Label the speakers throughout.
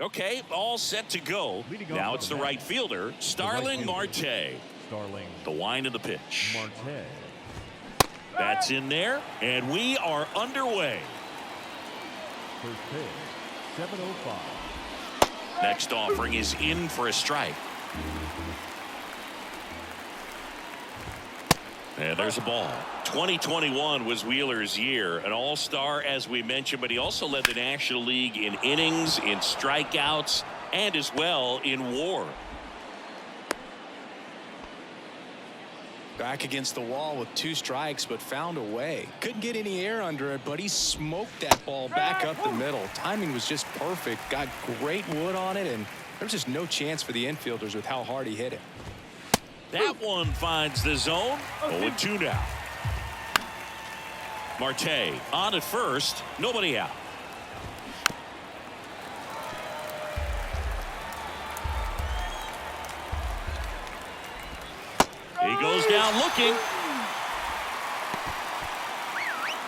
Speaker 1: Okay, all set to go. Now it's the right fielder, Starling Marte. The wind of the pitch. That's in there, and we are underway.
Speaker 2: First pitch, 7:05.
Speaker 1: Next offering is in for a strike. And there's a ball. 2021 was Wheeler's year, an all-star as we mentioned, but he also led the National League in innings, in strikeouts, and as well in WAR.
Speaker 3: Back against the wall with 2 strikes, but found a way. Couldn't get any air under it, but he smoked that ball back up the middle. Timing was just perfect. Got great wood on it, and there's just no chance for the infielders with how hard he hit it.
Speaker 1: That one finds the zone. 0-2 now. Marte on at first. Nobody out. He goes down looking.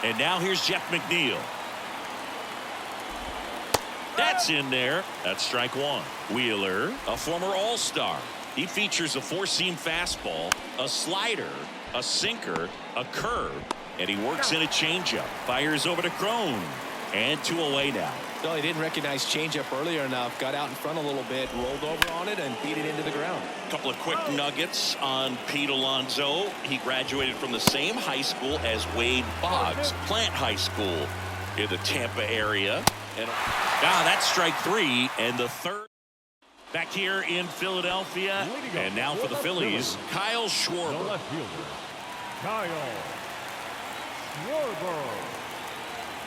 Speaker 1: And now here's Jeff McNeil. That's in there. That's strike 1. Wheeler, a former all-star. He features a 4-seam fastball, a slider, a sinker, a curve, and he works in a changeup. Fires over to Crone. And 2 away now.
Speaker 3: Well, he didn't recognize changeup earlier enough. Got out in front a little bit, rolled over on it, and beat it into the ground.
Speaker 1: A couple of quick nuggets on Pete Alonso. He graduated from the same high school as Wade Boggs, Plant High School in the Tampa area. And that's strike 3, and the third. Back here in Philadelphia, and now for the Phillies, Kyle Schwarber.
Speaker 2: The left fielder, Kyle Schwarber.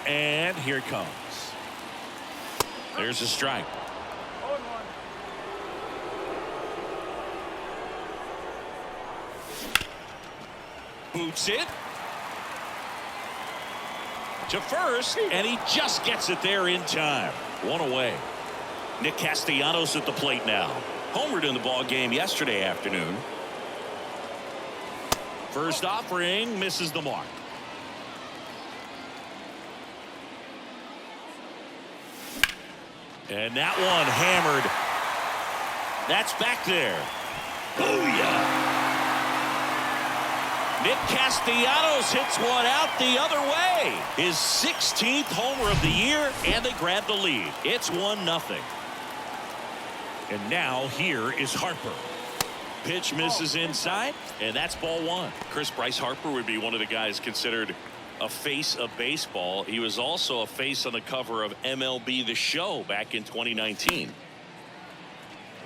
Speaker 1: And here it comes. There's a strike. Boots it to first, and he just gets it there in time. 1 away. Nick Castellanos at the plate now. Homered in the ball game yesterday afternoon. First offering misses the mark. And that one hammered. That's back there. Booyah! Nick Castellanos hits one out the other way. His 16th homer of the year, and they grab the lead. It's 1-0. And now here is Harper. Pitch misses inside, and that's ball 1. Bryce Harper would be one of the guys considered a face of baseball. He was also a face on the cover of MLB The Show back in 2019.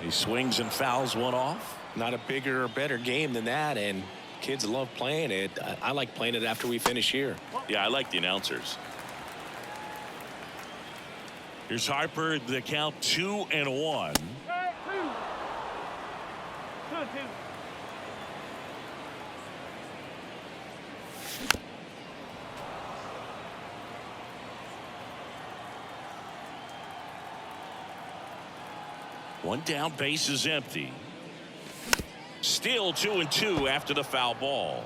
Speaker 1: He swings and fouls one off.
Speaker 3: Not a bigger or better game than that, and kids love playing it. I like playing it after we finish here.
Speaker 1: Yeah, I like the announcers. Here's Harper, the count 2-1.
Speaker 4: 2-2.
Speaker 1: One down, base is empty. Still 2-2 after the foul ball.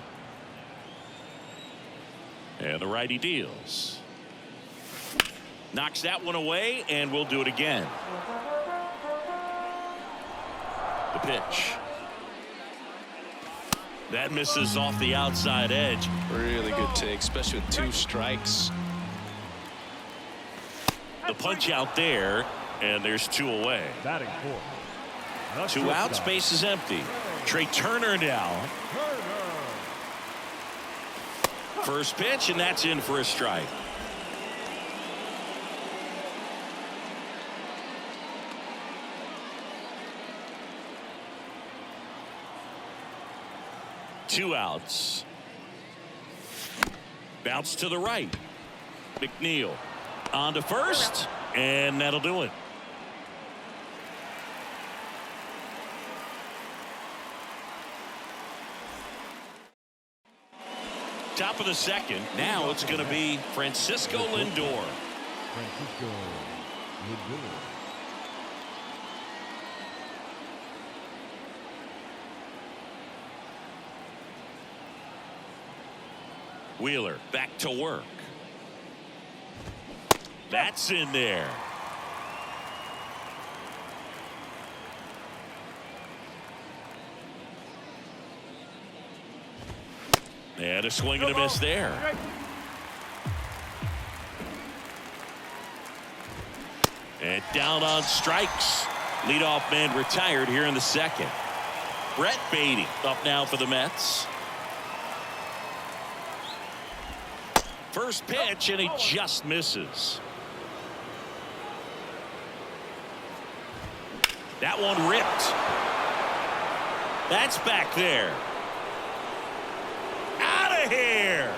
Speaker 1: And the righty deals. Knocks that one away, and we'll do it again. The pitch. That misses off the outside edge.
Speaker 3: Really good take, especially with 2 strikes.
Speaker 1: The punch out there, and there's 2 away.
Speaker 2: Batting fourth.
Speaker 1: 2 outs, base is empty. Trey Turner now. First pitch, and that's in for a strike. Two outs. Bounce to the right. McNeil on to first, and that'll do it. Top of the second. Now it's going to be Francisco Lindor.
Speaker 2: Francisco Lindor.
Speaker 1: Wheeler back to work. That's in there. And a swing and a miss there. And down on strikes. Leadoff man retired here in the second. Brett Beatty up now for the Mets. First pitch, and he just misses. That one ripped. That's back there. Out of here.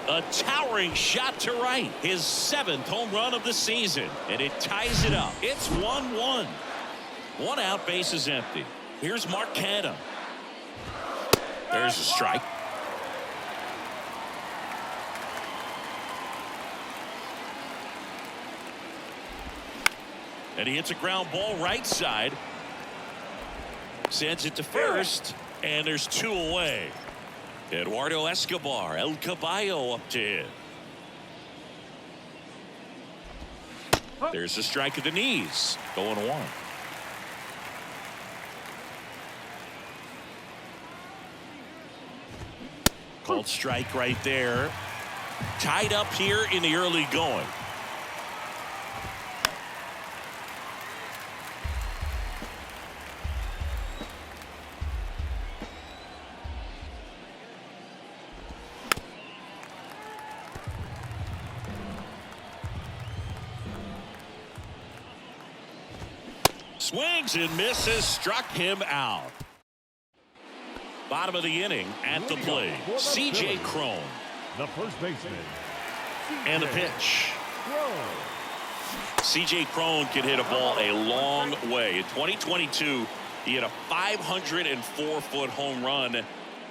Speaker 1: A towering shot to right. His 7th home run of the season. And it ties it up. It's 1-1. One out, bases empty. Here's Mark Canha. There's a strike. And he hits a ground ball right side. Sends it to first. And there's 2 away. Eduardo Escobar, El Caballo up to hit. There's a strike at the knees. 0-1. Called strike right there. Tied up here in the early going. Swings and misses, struck him out. Bottom of the inning at the plate. C.J. Cron.
Speaker 2: The first baseman.
Speaker 1: And the pitch. C.J. Cron can hit a ball a long way. In 2022, he hit a 504-foot home run.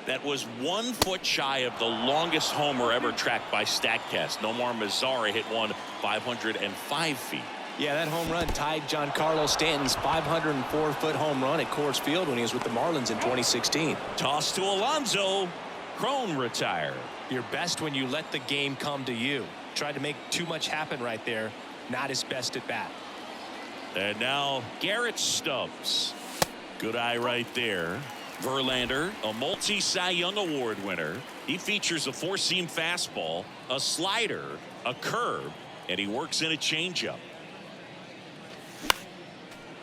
Speaker 1: That was 1 foot shy of the longest homer ever tracked by StatCast. Nomar Mazara hit one 505 feet.
Speaker 3: Yeah, that home run tied Giancarlo Stanton's 504-foot home run at Coors Field when he was with the Marlins in 2016.
Speaker 1: Toss to Alonso. Cron retired.
Speaker 3: You're best when you let the game come to you. Tried to make too much happen right there. Not his best at bat.
Speaker 1: And now Garrett Stubbs. Good eye right there. Verlander, a multi-Cy Young Award winner. He features a 4-seam fastball, a slider, a curve, and he works in a changeup.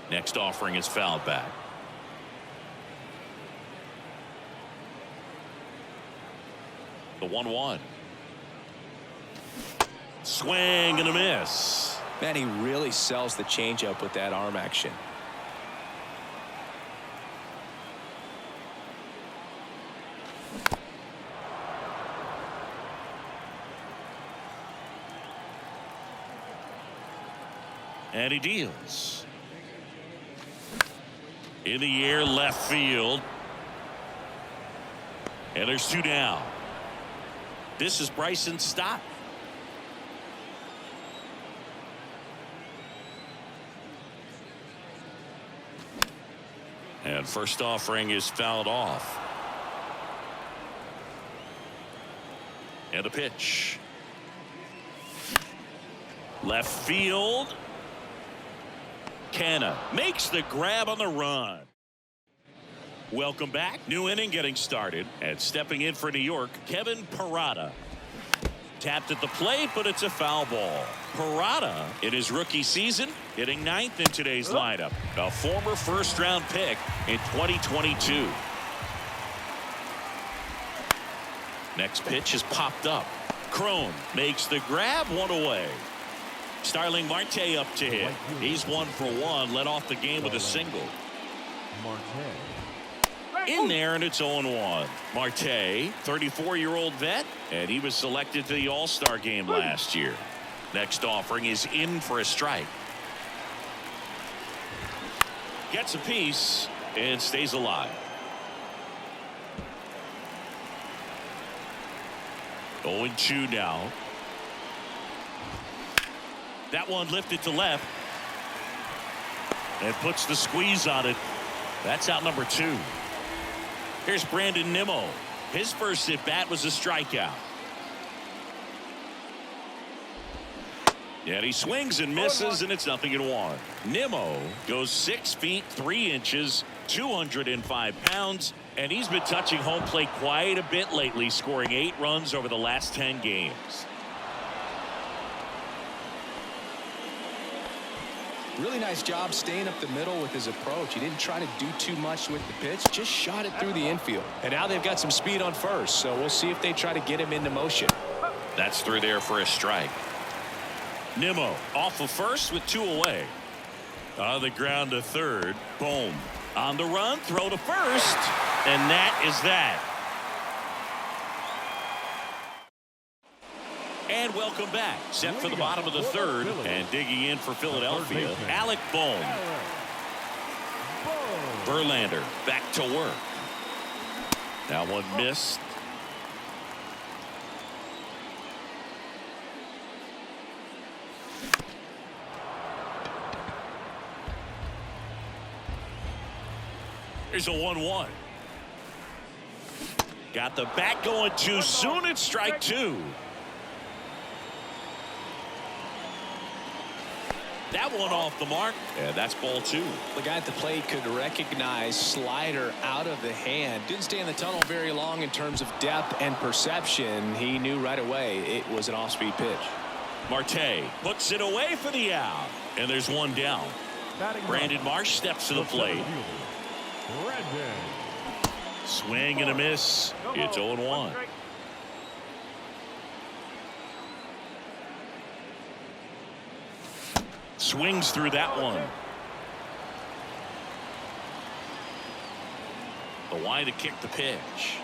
Speaker 1: Next offering is fouled back. The 1-1. Swing and a miss.
Speaker 3: Man, he really sells the changeup with that arm action.
Speaker 1: And he deals. In the air, left field. And there's 2 down. This is Bryson Stott. And first offering is fouled off. And a pitch. Left field. Canha makes the grab on the run. Welcome back. New inning getting started. And stepping in for New York, Kevin Parada. Tapped at the plate, but it's a foul ball. Parada, in his rookie season, hitting 9th in today's lineup. A former first-round pick in 2022. Next pitch is popped up. Cron makes the grab, 1 away. Starling Marte up to hit. He's 1 for 1. Led off the game with a single. In there, and it's 0-1. Marte, 34-year-old vet, and he was selected to the All-Star game last year. Next offering is in for a strike. Gets a piece and stays alive. 0-2 now. That one lifted to left and puts the squeeze on it. That's out number 2. Here's Brandon Nimmo. His first at bat was a strikeout. And he swings and misses, and it's 0-1. Nimmo goes 6 feet 3 inches, 205 pounds, And he's been touching home plate quite a bit lately, scoring 8 runs over the last 10 games.
Speaker 3: Really nice job staying up the middle with his approach. He didn't try to do too much with the pitch, just shot it through the infield. And now they've got some speed on first, so we'll see if they try to get him into motion.
Speaker 1: That's through there for a strike. Nimmo off of first with 2 away. On the ground to third. Boom. On the run, throw to first. And that is that. And welcome back. Set for the bottom of the third. And digging in for Philadelphia, Alec Bohm. Verlander back to work. That one missed. Here's a 1-1. Got the bat going too soon. It's strike 2. That one off the mark, and that's ball 2.
Speaker 3: The guy at the plate could recognize slider out of the hand. Didn't stay in the tunnel very long in terms of depth and perception. He knew right away it was an off-speed pitch.
Speaker 1: Marte puts it away for the out, and there's one down. Brandon Marsh steps to the plate. Swing and a miss. It's 0-1. Swings through that one. The wide to kick the pitch.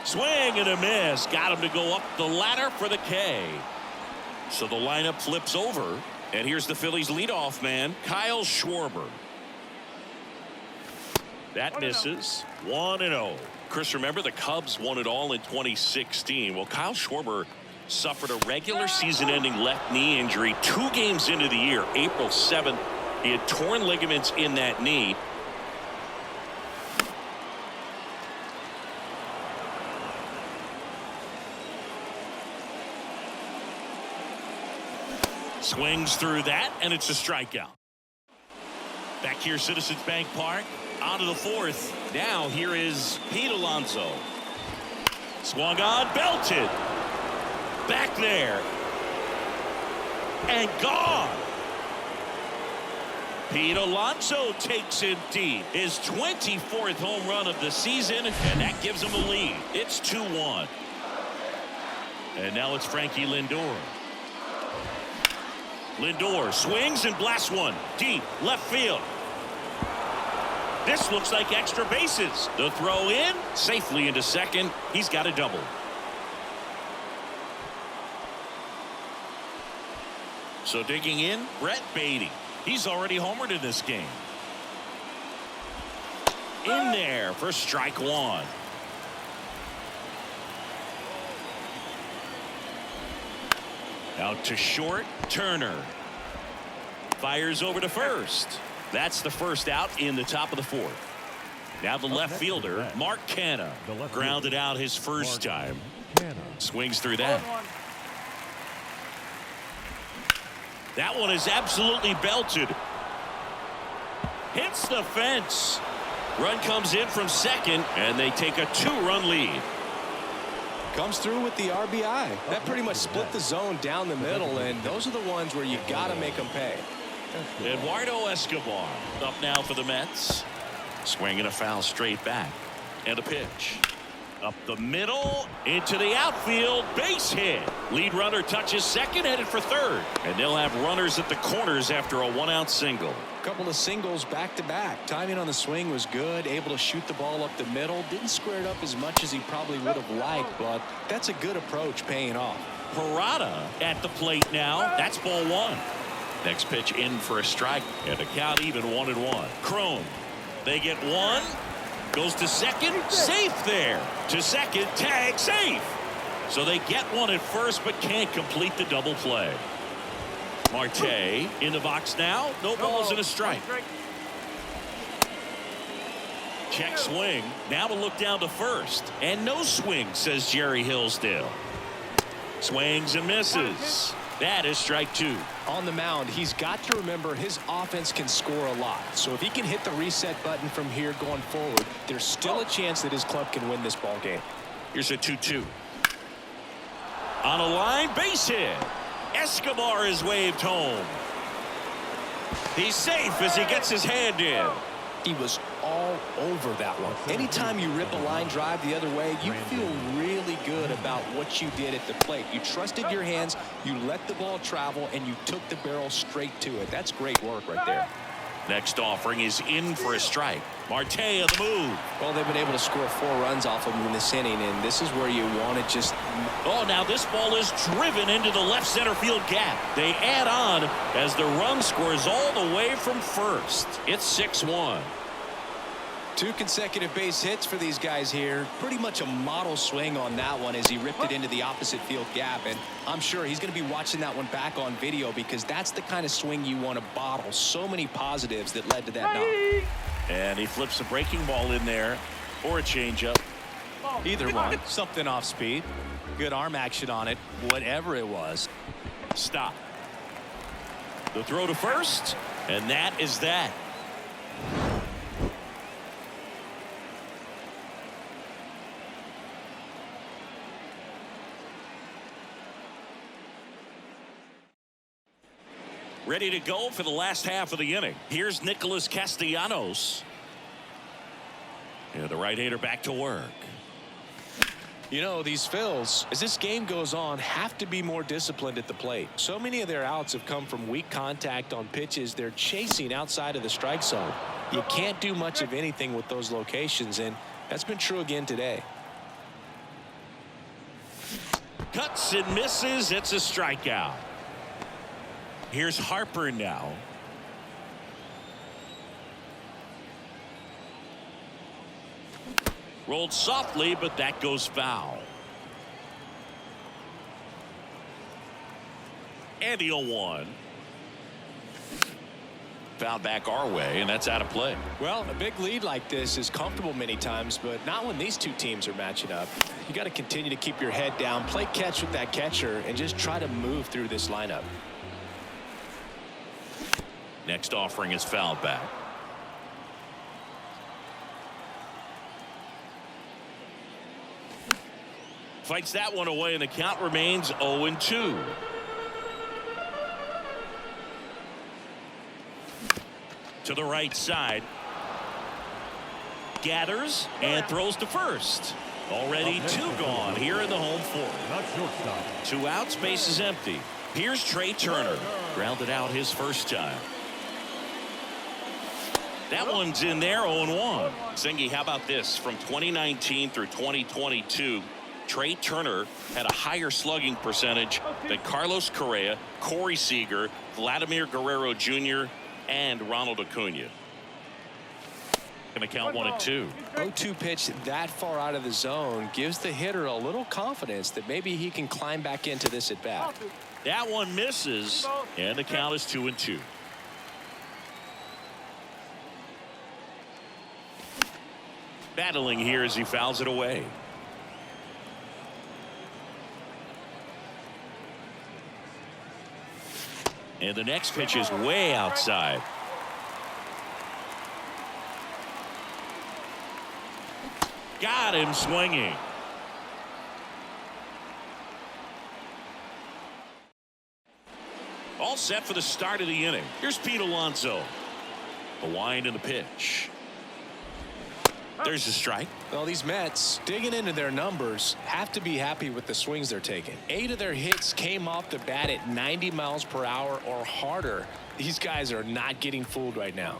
Speaker 1: Swing and a miss. Got him to go up the ladder for the K. So the lineup flips over. And here's the Phillies leadoff man, Kyle Schwarber. That misses. 1-0. Chris, remember the Cubs won it all in 2016. Well, Kyle Schwarber suffered a regular season-ending left knee injury 2 games into the year. April 7th, he had torn ligaments in that knee. Swings through that, and it's a strikeout. Back here, Citizens Bank Park. On to the 4th. Now here is Pete Alonso. Swung on, belted. Back there. And gone. Pete Alonso takes it deep. His 24th home run of the season, and that gives him a lead. It's 2-1. And now it's Frankie Lindor. Lindor swings and blasts one deep left field. This looks like extra bases. The throw in safely into second. He's got a double. So digging in, Brett Beatty. He's already homered in this game. In there for strike 1. Out to short, Turner. Fires over to first. That's the first out in the top of the 4th. Now the left fielder, Mark Canha, grounded out his first time. Swings through that. That one is absolutely belted. Hits the fence. Run comes in from second, and they take a 2-run lead.
Speaker 3: Comes through with the RBI. That pretty much split the zone down the middle, and those are the ones where you got to make them pay.
Speaker 1: Eduardo Escobar up now for the Mets. Swinging a foul straight back. And a pitch. Up the middle, into the outfield, base hit. Lead runner touches second, headed for third. And they'll have runners at the corners after a 1-out single.
Speaker 3: A couple of singles back-to-back. Timing on the swing was good, able to shoot the ball up the middle. Didn't square it up as much as he probably would have liked, but that's a good approach paying off.
Speaker 1: Parada at the plate now. That's ball 1. Next pitch in for a strike, and a count even 1-1. Crone, they get 1. Goes to second, safe there. To second, tag, safe. So they get 1 at first, but can't complete the double play. Marte in the box now. No balls and a strike. Check swing. Now to look down to first. And no swing, says Jerry Hillsdale. Swings and misses. That is strike two.
Speaker 3: On the mound, he's got to remember his offense can score a lot. So if he can hit the reset button from here going forward, there's still a chance that his club can win this ball game.
Speaker 1: Here's a 2-2. On a line, base hit. Escobar is waved home. He's safe as he gets his hand in.
Speaker 3: He was all over that one. Anytime you rip a line drive the other way, you feel really good about what you did at the plate. You trusted your hands, you let the ball travel, and you took the barrel straight to it. That's great work right there.
Speaker 1: Next offering is in for a strike. Marte on the move.
Speaker 3: Well, they've been able to score 4 runs off of him in this inning, and this is where you want to just...
Speaker 1: Oh, now this ball is driven into the left center field gap. They add on as the run scores all the way from first. It's 6-1.
Speaker 3: 2 consecutive base hits for these guys here. Pretty much a model swing on that one as he ripped it into the opposite field gap. And I'm sure he's going to be watching that one back on video because that's the kind of swing you want to bottle. So many positives that led to that knock.
Speaker 1: And he flips a breaking ball in there or a changeup.
Speaker 3: Either one. Something off speed. Good arm action on it. Whatever it was.
Speaker 1: Stop. The throw to first. And that is that. Ready to go for the last half of the inning. Here's Nicholas Castellanos. And the right-hander back to work.
Speaker 3: You know, these Phils, as this game goes on, have to be more disciplined at the plate. So many of their outs have come from weak contact on pitches they're chasing outside of the strike zone. You can't do much of anything with those locations, and that's been true again today.
Speaker 1: Cuts and misses. It's a strikeout. Here's Harper now. Rolled softly, but that goes foul. And the 0-1. Foul back our way, and that's out of play.
Speaker 3: Well, a big lead like this is comfortable many times, but not when these two teams are matching up. You got to continue to keep your head down, play catch with that catcher, and just try to move through this lineup.
Speaker 1: Next offering is fouled back. Fights that one away, and the count remains 0-2. To the right side. Gathers and throws to first. Already 2 gone here in the home fourth.
Speaker 2: Not shortstop.
Speaker 1: 2 outs, base is empty. Here's Trey Turner. Grounded out his first time. That one's in there, 0-1. Zingy, how about this? From 2019 through 2022, Trey Turner had a higher slugging percentage than Carlos Correa, Corey Seager, Vladimir Guerrero Jr., and Ronald Acuna. Going to count 1-2.
Speaker 3: 0-2 pitch that far out of the zone gives the hitter a little confidence that maybe he can climb back into this at bat.
Speaker 1: That one misses, and the count is 2-2. Battling here as he fouls it away. And the next pitch is way outside. Got him swinging. All set for the start of the inning. Here's Pete Alonso. A wind in the pitch. There's a strike.
Speaker 3: Well, these Mets, digging into their numbers, have to be happy with the swings they're taking. 8 of their hits came off the bat at 90 miles per hour or harder. These guys are not getting fooled right now.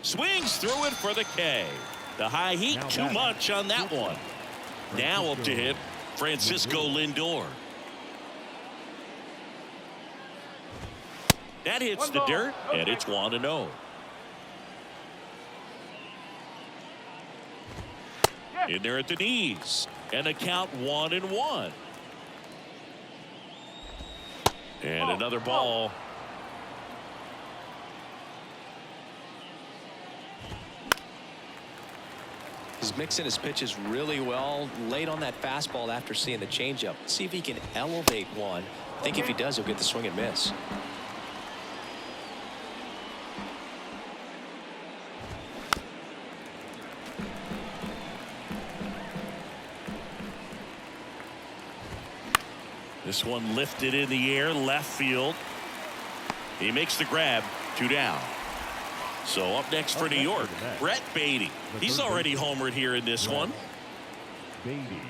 Speaker 1: Swings through it for the K. The high heat, too much on that one. Now up to hit Francisco Lindor. That hits the dirt, and it's 1-0. In there at the knees, and a count 1-1. And another ball.
Speaker 3: He's mixing his pitches really well, late on that fastball after seeing the changeup. See if he can elevate one I think if he does, he'll get the swing and miss.
Speaker 1: This one lifted in the air, left field. He makes the grab, 2 down. So up next for New York, Brett Beatty. He's already homered here in this one.
Speaker 2: Beatty.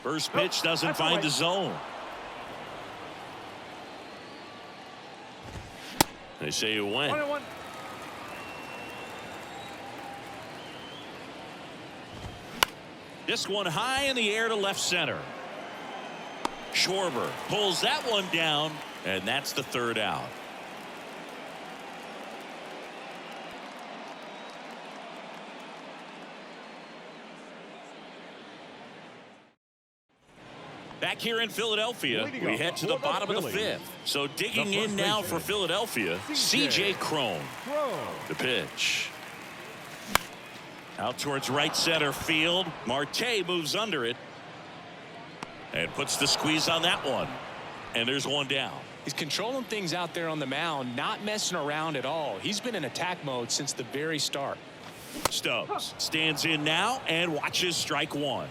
Speaker 1: First pitch doesn't find the zone. They say it went.
Speaker 2: 1-1.
Speaker 1: This one high in the air to left center. Schwarber pulls that one down, and that's the 3rd out. Back here in Philadelphia, we head to the bottom of the 5th. So digging in now for Philadelphia, C.J. Cron. The pitch. Out towards right center field. Marte moves under it and puts the squeeze on that one. And there's 1 down.
Speaker 3: He's controlling things out there on the mound, not messing around at all. He's been in attack mode since the very start.
Speaker 1: Stubbs stands in now and watches strike 1.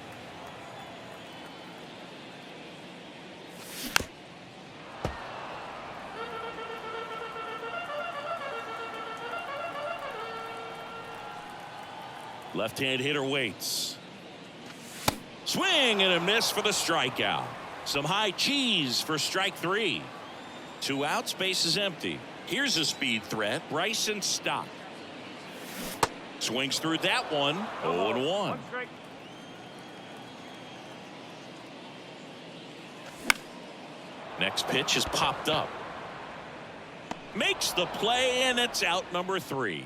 Speaker 1: Left-hand hitter waits. Swing and a miss for the strikeout. Some high cheese for strike 3. 2 outs, base is empty. Here's a speed threat, Bryson Stott. Swings through that one, 0-1. Next pitch is popped up. Makes the play, and it's out number 3.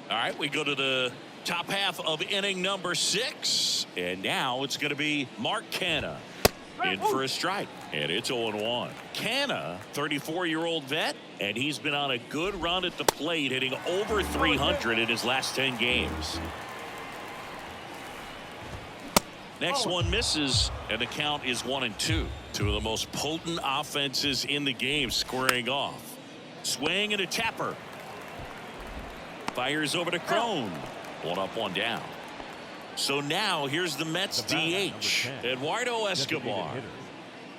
Speaker 1: All right, we go to the top half of inning number 6. And now it's going to be Mark Canha in for a strike. And it's 0-1. Canha, 34-year-old vet, and he's been on a good run at the plate, hitting over 300 in his last 10 games. Next one misses, and the count is 1-2. 2 of the most potent offenses in the game squaring off. Swing and a tapper. Fires over to Cron. 1 up, 1 down. So now here's the Mets DH, Eduardo Escobar.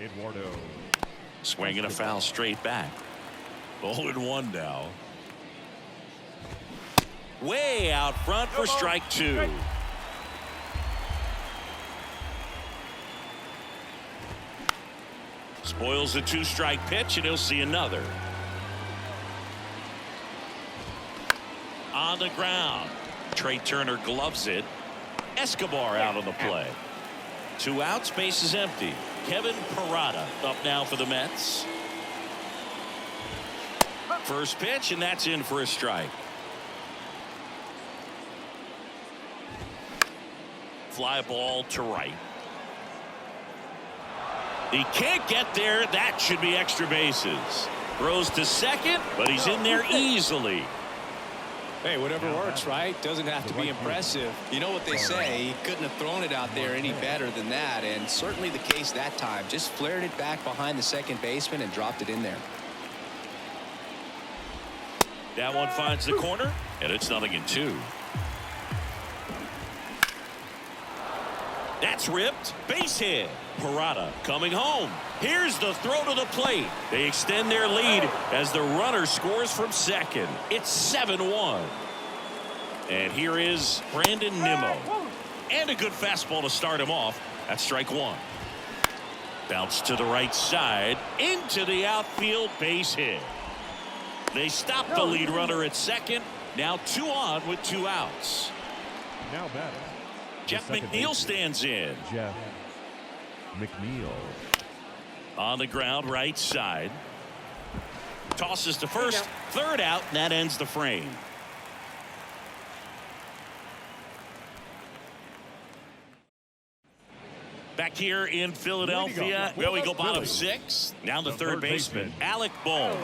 Speaker 2: Eduardo.
Speaker 1: Swinging a foul straight back. 0-1 now. Way out front for strike 2. Spoils a 2-strike pitch, and he'll see another. On the ground. Trey Turner gloves it. Escobar out on the play. 2 outs, base is empty. Kevin Parada up now for the Mets. First pitch, and that's in for a strike. Fly ball to right. He can't get there. That should be extra bases. Throws to second, but he's in there easily.
Speaker 3: Hey, whatever works, right? Doesn't have to be impressive. You know what they say, he couldn't have thrown it out there any better than that, and certainly the case that time. Just flared it back behind the second baseman and dropped it in there.
Speaker 1: That one finds the corner, and it's 0-2. That's ripped. Base hit. Parada coming home. Here's the throw to the plate. They extend their lead as the runner scores from second. It's 7-1. And here is Brandon Nimmo. And a good fastball to start him off. That's strike 1. Bounce to the right side. Into the outfield, base hit. They stop the lead runner at second. Now 2 on with 2 outs.
Speaker 2: Now batting.
Speaker 1: Jeff McNeil stands in.
Speaker 2: Jeff McNeil.
Speaker 1: On the ground, right side. Tosses to first, 3rd out, and that ends the frame. Back here in Philadelphia, where we go bottom 6. Now the third baseman, Alec Bohm.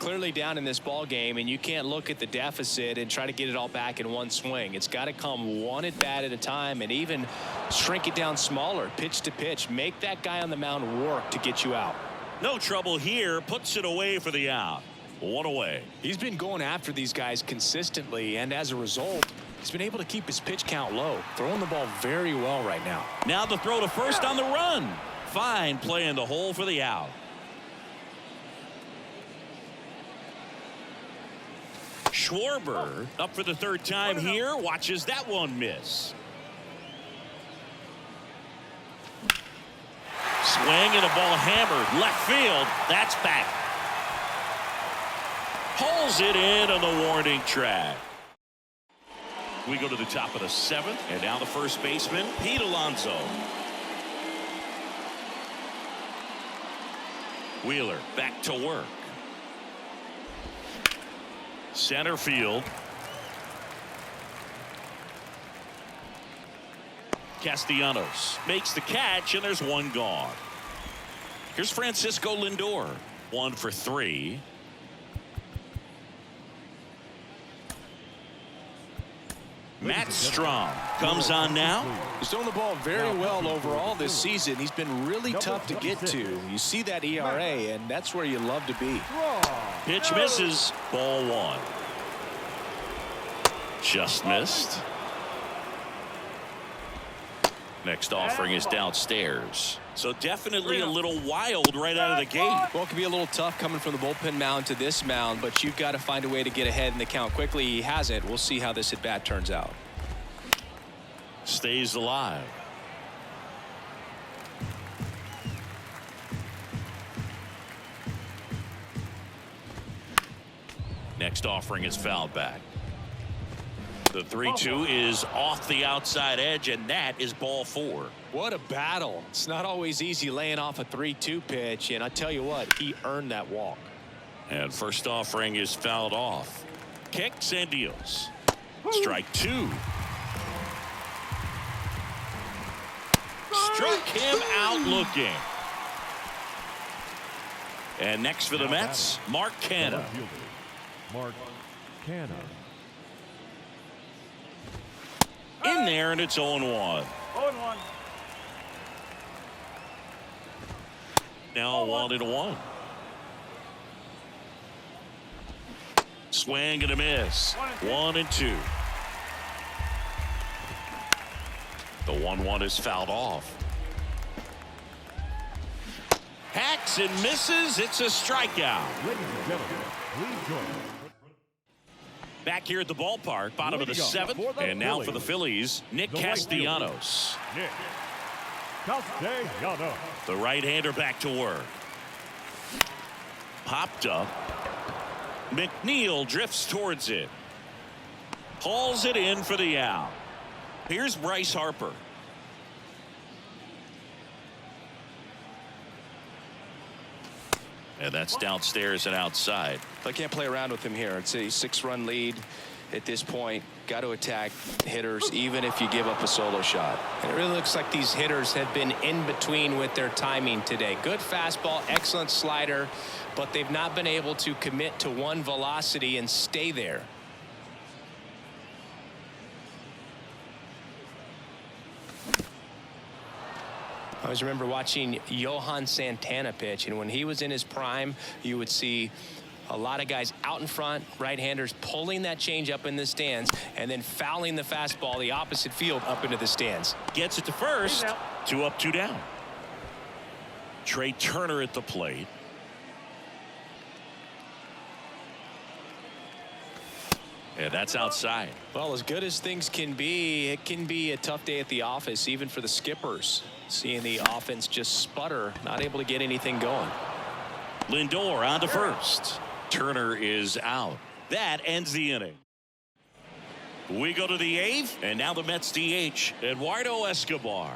Speaker 3: clearly down in this ball game, and you can't look at the deficit and try to get it all back in one swing. It's got to come one at bat at a time, and even shrink it down smaller, pitch to pitch. Make that guy on the mound work to get you out.
Speaker 1: No trouble here. Puts it away for the out. One away.
Speaker 3: He's been going after these guys consistently, and as a result, he's been able to keep his pitch count low, throwing the ball very well right now.
Speaker 1: Now the throw to first on the run. Fine play in the hole for the out. Schwarber up for the third time here. Watches that one miss. Swing and a ball hammered left field. That's back. Pulls it in on the warning track. We go to the top of the seventh, and now the first baseman, Pete Alonso. Wheeler back to work. Center field. Castellanos makes the catch, and there's one gone. Here's Francisco Lindor. 1 for 3. Matt Strom comes on now.
Speaker 3: He's throwing the ball very well overall this season. He's been really tough to get to. You see that ERA, and that's where you love to be.
Speaker 1: Pitch misses. Ball 1. Just missed. Next offering is downstairs. So definitely a little wild right out of the gate.
Speaker 3: Well, it can be a little tough coming from the bullpen mound to this mound, but you've got to find a way to get ahead in the count quickly. He hasn't. We'll see how this at bat turns out.
Speaker 1: Stays alive. Next offering is fouled back. The 3-2 is off the outside edge, and that is ball 4.
Speaker 3: What a battle. It's not always easy laying off a 3-2 pitch, and I tell you what, he earned that walk.
Speaker 1: And first offering is fouled off. Kicks and deals. Strike 2. Struck him out looking. And next for the Mets, Mark Canha.
Speaker 2: Mark Canha.
Speaker 1: In there, and it's 0-1.
Speaker 4: 0-1.
Speaker 1: Now 1-1. Swing and a miss. 1-2. The 1-1 is fouled off. Hacks and misses. It's a strikeout.
Speaker 2: Ladies and gentlemen, please join us.
Speaker 1: Back here at the ballpark, bottom of the 7th, and now for the Phillies, Nick Castellanos.
Speaker 2: Nick Castellanos.
Speaker 1: The right-hander back to work. Popped up. McNeil drifts towards it. Hauls it in for the out. Here's Bryce Harper. And that's downstairs and outside.
Speaker 3: I can't play around with him here. It's a 6-run lead at this point. Got to attack hitters even if you give up a solo shot. And it really looks like these hitters have been in between with their timing today. Good fastball, excellent slider, but they've not been able to commit to one velocity and stay there. I always remember watching Johan Santana pitch, and when he was in his prime, you would see a lot of guys out in front, right-handers pulling that change up in the stands and then fouling the fastball the opposite field up into the stands.
Speaker 1: Gets it to first. 2 up, 2 down. Trey Turner at the plate. And that's outside.
Speaker 3: Well, as good as things can be, it can be a tough day at the office, even for the skippers. Seeing the offense just sputter, not able to get anything going.
Speaker 1: Lindor on to first. Turner is out. That ends the inning. We go to the 8th, and now the Mets DH, Eduardo Escobar.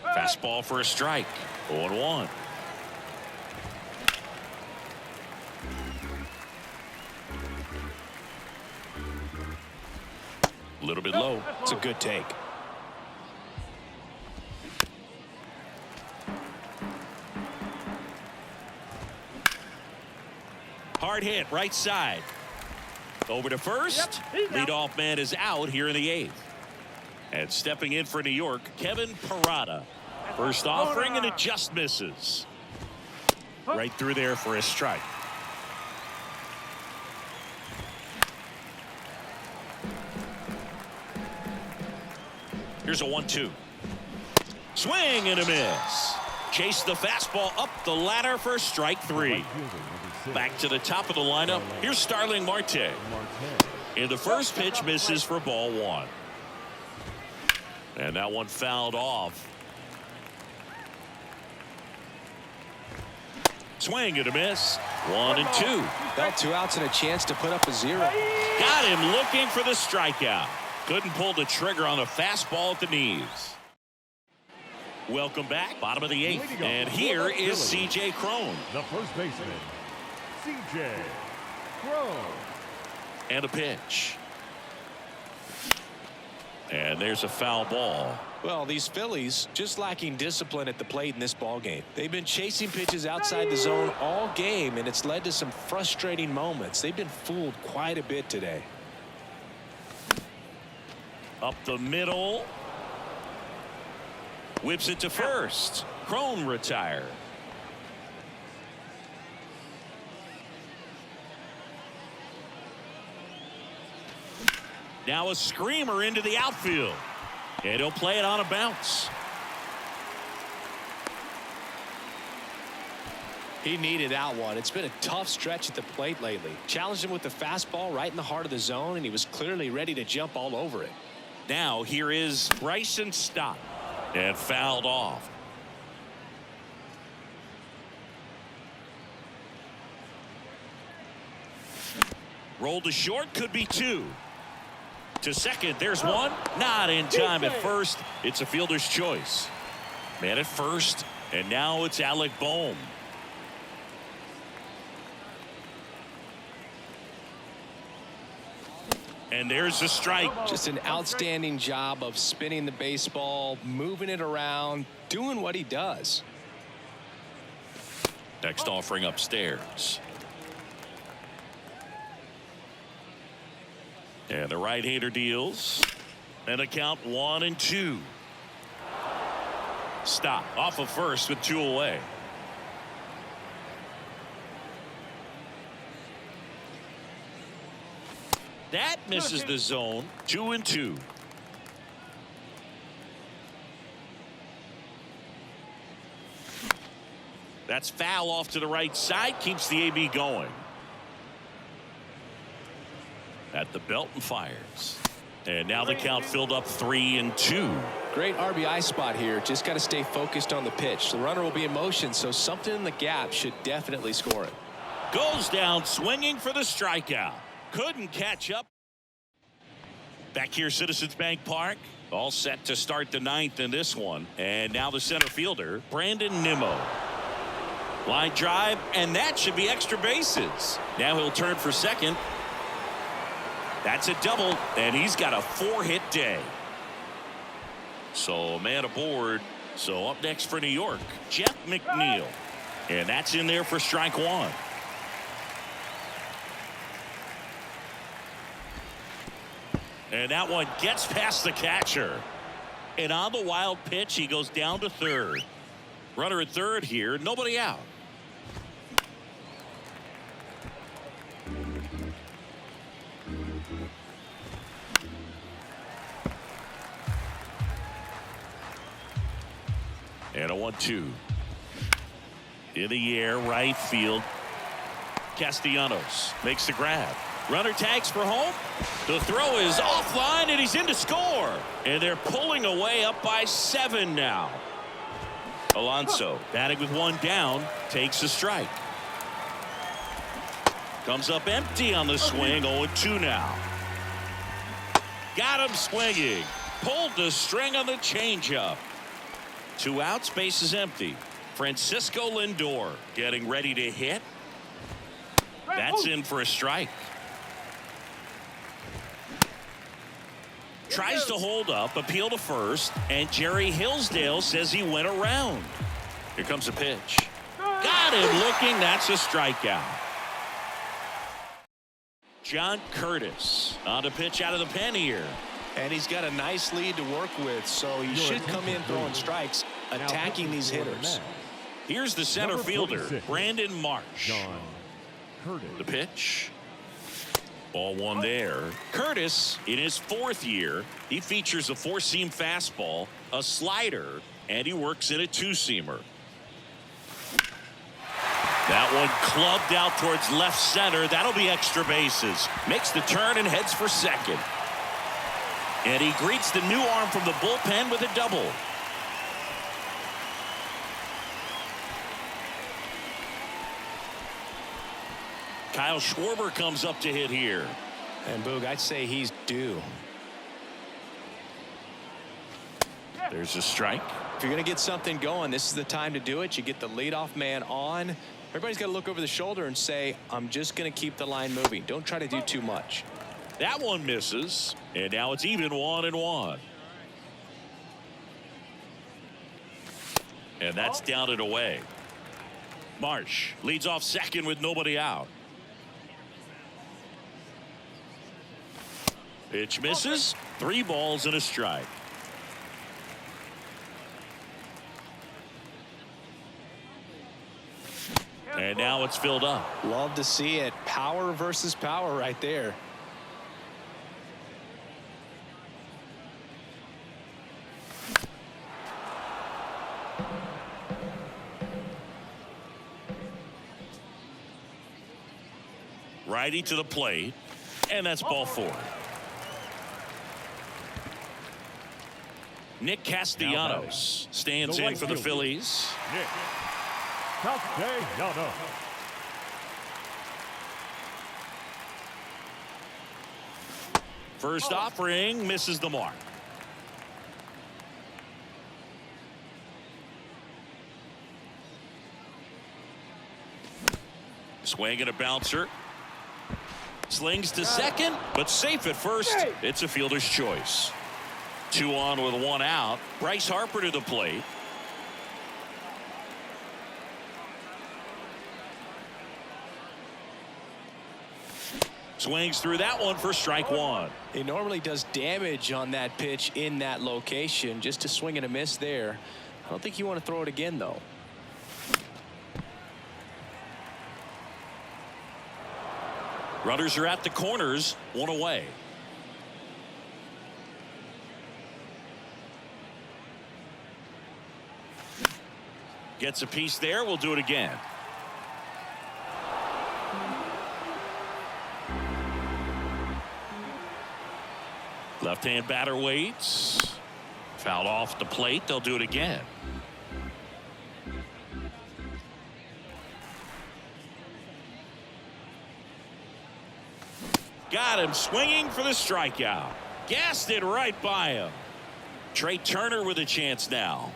Speaker 1: Fastball for a strike. 0-1. A little bit low.
Speaker 3: It's a good take.
Speaker 1: hard hit right side. Over to first. Leadoff man is out here in the 8th. And stepping in for New York, Kevin Parada. First offering, and it just misses. Right through there for a strike. Here's a 1-2. Swing and a miss. Chase the fastball up the ladder for strike 3. Back to the top of the lineup. Here's Starling Marte. In the first pitch, misses for ball 1. And that one fouled off. Swing and a miss. 1 and 2.
Speaker 3: Well, 2 outs and a chance to put up a 0.
Speaker 1: Got him looking for the strikeout. Couldn't pull the trigger on the fastball at the knees. Welcome back. Bottom of the 8th. And here is C.J. Cron.
Speaker 2: The first baseman, C.J. Cron.
Speaker 1: And a pitch. And there's a foul ball.
Speaker 3: Well, these Phillies just lacking discipline at the plate in this ball game. They've been chasing pitches outside the zone all game, and it's led to some frustrating moments. They've been fooled quite a bit today.
Speaker 1: Up the middle. Whips it to first. Cron retired. Now a screamer into the outfield. And he'll play it on a bounce.
Speaker 3: He needed that one. It's been a tough stretch at the plate lately. Challenged him with the fastball right in the heart of the zone, and he was clearly ready to jump all over it.
Speaker 1: Now here is Bryson Stott. And fouled off. Rolled to short, could be 2. To second, there's 1. Not in time at first. It's a fielder's choice. Man at first, and now it's Alec Bohm. And there's a strike.
Speaker 3: Just an outstanding job of spinning the baseball, moving it around, doing what he does.
Speaker 1: Next offering upstairs. And the right-hander deals. And a count 1 and 2. Stop off of first with 2 away. That misses the zone. 2 and 2. That's foul off to the right side. Keeps the AB going. At the belt and fires. And now the count filled up 3 and 2.
Speaker 3: Great RBI spot here. Just got to stay focused on the pitch. The runner will be in motion, so something in the gap should definitely score it.
Speaker 1: Goes down swinging for the strikeout. Couldn't catch up. Back here, Citizens Bank Park. All set to start the 9th in this one. And now the center fielder, Brandon Nimmo. Line drive, and that should be extra bases. Now he'll turn for second. That's a double, and he's got a 4-hit day. So, man aboard. So, up next for New York, Jeff McNeil. And that's in there for strike 1. And that one gets past the catcher. And on the wild pitch, he goes down to third. Runner at third here, nobody out. And a 1-2. In the air, right field. Castellanos makes the grab. Runner tags for home. The throw is offline, and he's in to score. And they're pulling away up by 7 now. Alonso batting with 1 down, takes a strike. Comes up empty on the swing. 0-2 now. Got him swinging. Pulled the string on the changeup. 2 outs, base is empty. Francisco Lindor getting ready to hit. That's in for a strike. Tries to hold up, appeal to first, and Jerry Hillsdale says he went around. Here comes a pitch. Got him looking. That's a strikeout. John Curtis on the pitch out of the pen here.
Speaker 3: And he's got a nice lead to work with, so he should come in throwing strikes, attacking these hitters.
Speaker 1: Here's the center fielder, Brandon Marsh.
Speaker 2: John Curtis.
Speaker 1: The pitch. Ball one there. Curtis, in his 4th year, he features a 4-seam fastball, a slider, and he works in a 2-seamer. That one clubbed out towards left center. That'll be extra bases. Makes the turn and heads for second. And he greets the new arm from the bullpen with a double. Kyle Schwarber comes up to hit here.
Speaker 3: And Boog, I'd say he's due.
Speaker 1: There's a strike.
Speaker 3: If you're going to get something going, this is the time to do it. You get the leadoff man on. Everybody's got to look over the shoulder and say, I'm just going to keep the line moving. Don't try to do too much.
Speaker 1: That one misses, and now it's even 1-1. And that's down and away. Marsh leads off second with nobody out. Pitch misses. 3 balls and a strike. And now it's filled up.
Speaker 3: Love to see it. Power versus power right there.
Speaker 1: Righty to the plate, and that's ball 4. Nick Castellanos stands in for the Phillies.
Speaker 2: Nick Castellanos.
Speaker 1: First offering misses the mark. Swing and a bouncer. Slings to second, but safe at first. It's a fielder's choice. 2 on with 1 out. Bryce Harper to the plate. Swings through that one for strike 1.
Speaker 3: He normally does damage on that pitch in that location. Just a swing and a miss there. I don't think you want to throw it again, though.
Speaker 1: Runners are at the corners, 1 away. Gets a piece there. We'll do it again. Left-hand batter waits. Fouled off the plate. They'll do it again. Got him swinging for the strikeout. Gassed it right by him. Trey Turner with a chance now.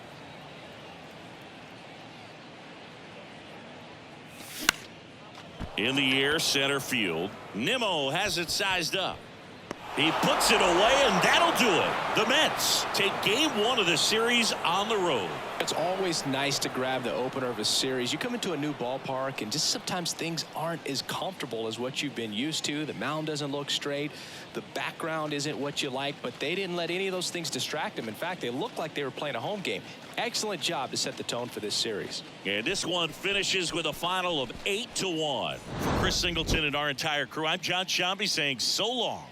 Speaker 1: In the air, center field. Nimmo has it sized up. He puts it away, and that'll do it. The Mets take game 1 of the series on the road.
Speaker 3: It's always nice to grab the opener of a series. You come into a new ballpark, and just sometimes things aren't as comfortable as what you've been used to. The mound doesn't look straight. The background isn't what you like, but they didn't let any of those things distract them. In fact, they looked like they were playing a home game. Excellent job to set the tone for this series.
Speaker 1: And this one finishes with a final of 8-1. For Chris Singleton and our entire crew, I'm John Shambi saying so long.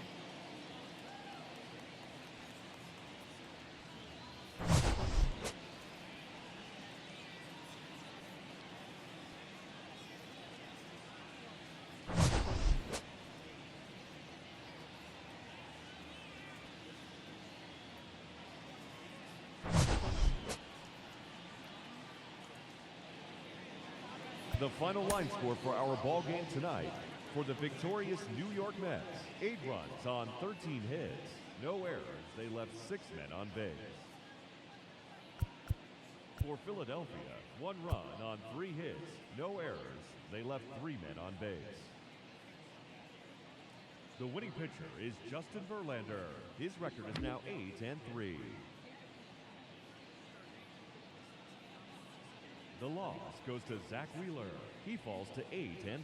Speaker 2: The final line score for our ball game tonight. For the victorious New York Mets, 8 runs on 13 hits. No errors. They left 6 men on base. For Philadelphia, 1 run on 3 hits. No errors. They left 3 men on base. The winning pitcher is Justin Verlander. His record is now 8-3. The loss goes to Zach Wheeler. He falls to 8-4.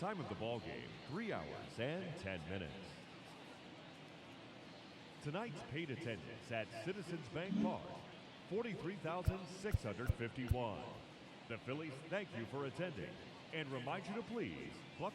Speaker 2: Time of the ball game, 3 hours and 10 minutes. Tonight's paid attendance at Citizens Bank Park, 43,651. The Phillies thank you for attending and remind you to please buckle